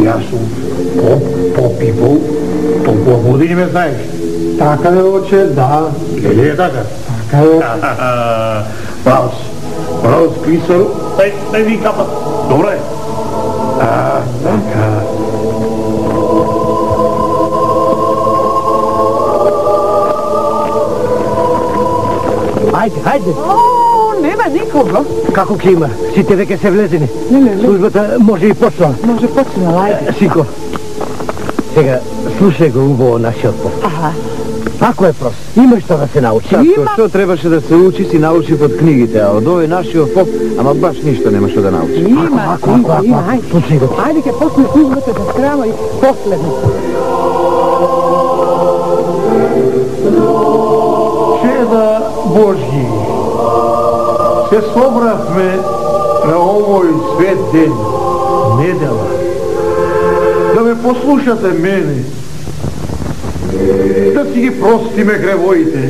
Аз съм по-пипал, толкова години ме знаеш. Така ли, отче, да. Дали е така? Така ли, отче. Праус, клисъл, дай ви капа. Добре. Така. Хайде. Нема никого. Како ќе има? Сите веќе се влезени. Не. Службата може и почнала. Може почнала, ајде. Сико, сега слушај го убаво нашиот поп. Ако е прост, има што да се научи. Татко, што требаше да се учи, си научи под книгите, а од овој нашиот поп, ама баш ништо нема што да научи. Има, ајде. Слушај го. Ајде ќе почне службата да скрава и последно. Чеда Божји, се собравме на овој свет ден, недела, да ме послушате мене, да си ги простиме гревоите.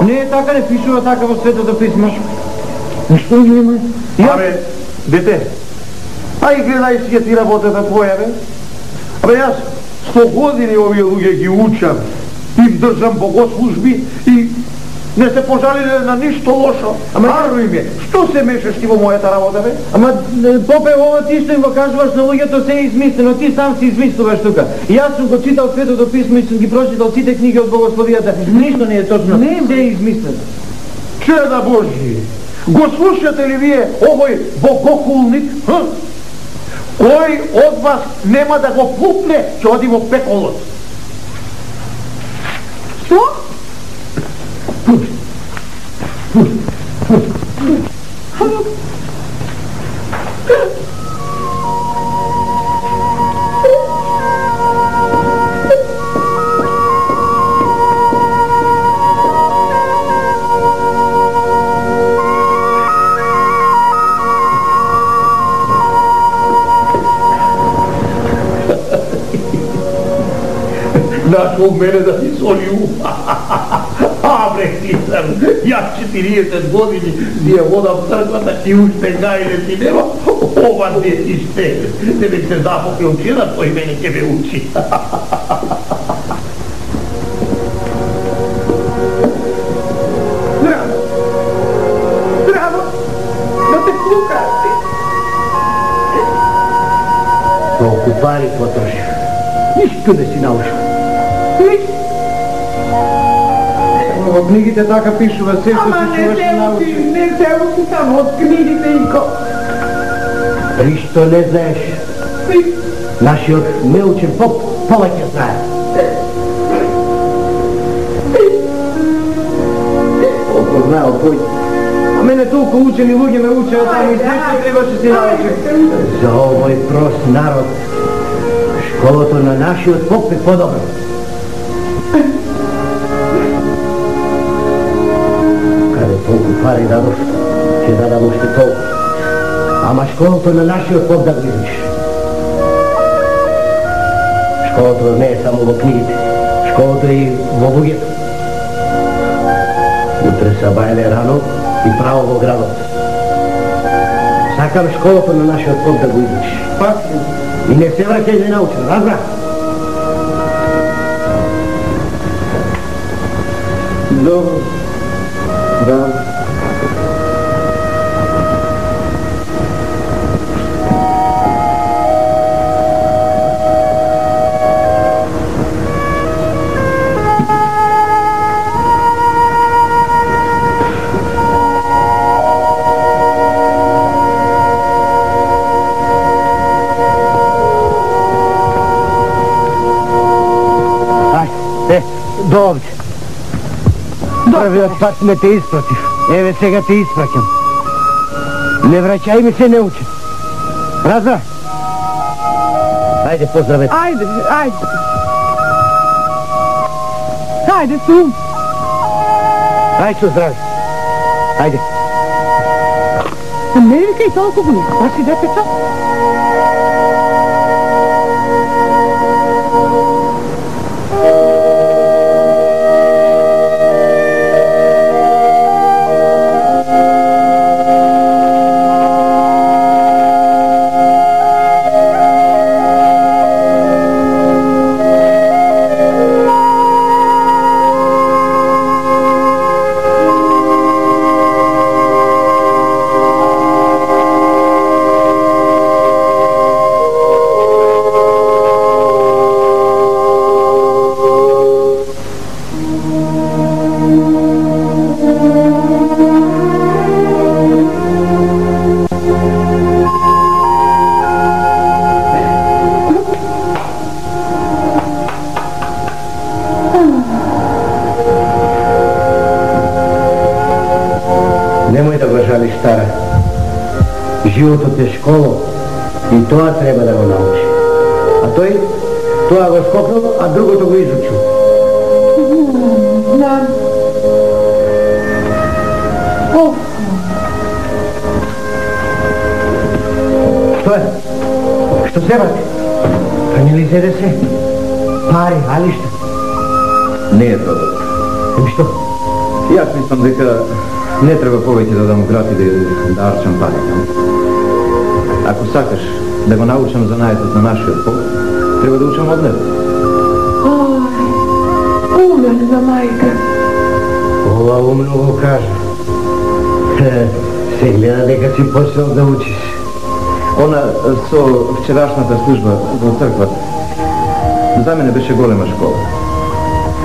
Не е така, не пишува така во Светото писмо. Ништо нема. Абе, дете, ај гледај си ја ти работата твоја, бе. Абе, јас 100 години овие луѓе ги учам, им држам богослужби и не се пожалиле на ништо лошо. Арвај ме, што се мешаш ти во мојата работа, бе? Ама, попе, ова ти што им го кажуваш на луѓето се е измислено, ти сам си измислуваш тука. И јас сум го читал Светото писмо и сум ги прочитал сите книги од богословијата. Ништо не е точно. Не е измислено. Чеда Божји, го слушате ли вие овој богохулник? Кој од вас нема да го пукне, ќе оди во пеколот? Што? Нашо мене да ти соли ума. Абре, хитар, јас 40 години си ја водам црквата и уште гајле ти нема. Ова не ти ще. Не бе се запопил вчера, тој мене ќе ме учи. Здраво, да те плукати. Толку пари потрошив. Ништо не си научил. Во книгите така пишува, се што Ама се човек научи. не се учи само од книгите и Ништо не знаеш. Нашиот неучен поп повеќе знае. Колко знае од кој Мене толку учени луѓе ме учеа таму и нешто требаше си научи. За овој прост народ, школото на нашиот поп е подобро. Каде толку пари дадов, ќе дадам уште толку. Ама школото на нашиот поп да го измиш. Школото не е само во книгите, школото е и во луѓето. Утре са бајле рано и право во градот. Сакам школото на нашиот поп да го измиш. Пак И не се враќај ненаучен, разбра? добро. Да. До овде. Првиот пат ме те испратив. Еве сега те испраќам. Не враќај ми се неучен. Разбра? Ајде, поздравете. Ајде. Ајде, сум. Ајде, со здраве. Ајде. Не викај толку го, па си детето. Немој да го жалиш, стара. Животот е школа и тоа треба да го научи. А тој, тоа го скопнал, а другото го изучил. Знам. Што е? Што се бати? Па не ли зеде се? Пари, али што? Не е тоа добро. Еми што? Јас мислам дека не треба повеќе да дам град и да арчам пари. Ако сакаш да го научам занаетот на нашиот поп, треба да учам од него. Умерна мајка. Ова умно го кажа. Се гледа дека си почнал да учиш. Она со вчерашната служба во црквата за мене беше голема школа.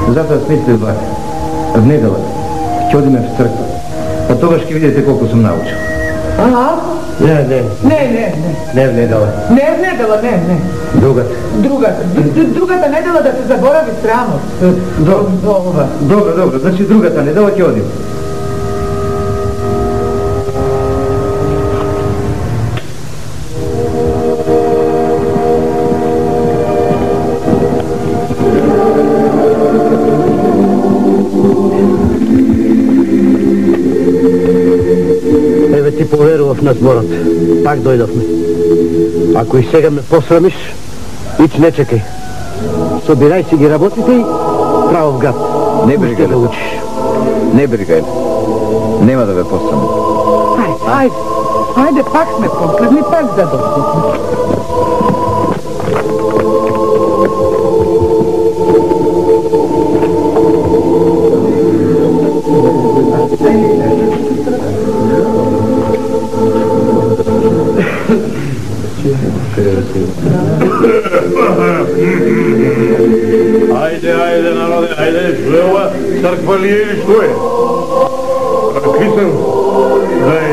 Затоа смислив вака. В недела ќе одиме в црква. А тогаш ќе видите колку сум научил. Ага. Не. Не внедала. Не. Другата. Другата недела да се заборави срамот. Добро. Значи другата недела ќе одим. Еве ти поверував на зборот. Пак дојдовме. Ако и сега ме посрамиш, ич не чекај. Собирај си ги работите и право в град. Не бригај да учиш. Не бригај. Нема да ве посрамам. Ајде, пак сме последни, пак задостни. Ајде, народе, ајде, што е ова? Црква ли е или што е? Кисел? Дај,